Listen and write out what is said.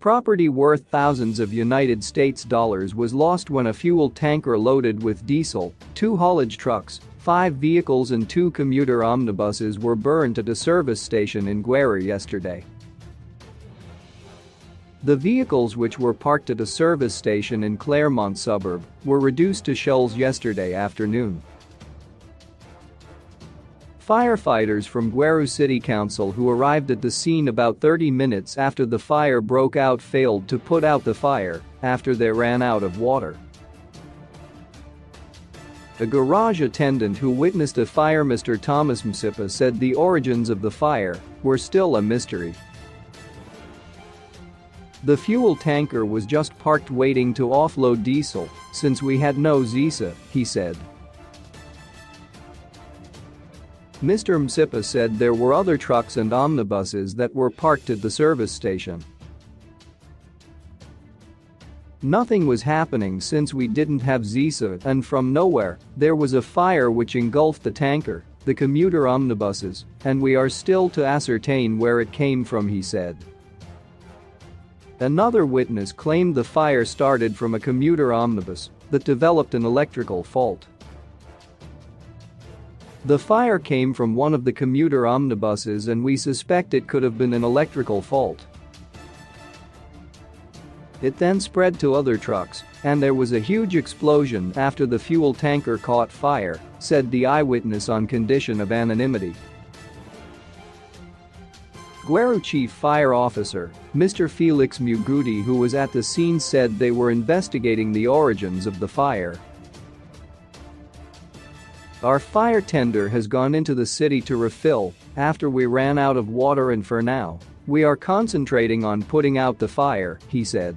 Property worth thousands of United States dollars was lost when a fuel tanker loaded with diesel, 2 haulage trucks, 5 vehicles and 2 commuter omnibuses were burned at a service station in Quirky yesterday. The vehicles, which were parked at a service station in Claremont suburb, were reduced to shells yesterday afternoon. Firefighters from Quirky City Council who arrived at the scene about 30 minutes after the fire broke out failed to put out the fire after they ran out of water. A garage attendant who witnessed a fire, Mr. Thomas Msipa, said the origins of the fire were still a mystery. The fuel tanker was just parked waiting to offload diesel since we had no visa, he said. Mr. Msipa said there were other trucks and omnibuses that were parked at the service station. Nothing was happening since we didn't have visa, and from nowhere, there was a fire which engulfed the tanker, the commuter omnibuses, and we are still to ascertain where it came from, he said. Another witness claimed the fire started from a commuter omnibus that developed an electrical fault. The fire came from one of the commuter omnibuses and we suspect it could have been an electrical fault. It then spread to other trucks, and there was a huge explosion after the fuel tanker caught fire, said the eyewitness on condition of anonymity. Quirky Chief Fire Officer, Mr. Felix Muguti, who was at the scene, said they were investigating the origins of the fire. Our fire tender has gone into the city to refill after we ran out of water, and for now, we are concentrating on putting out the fire, he said.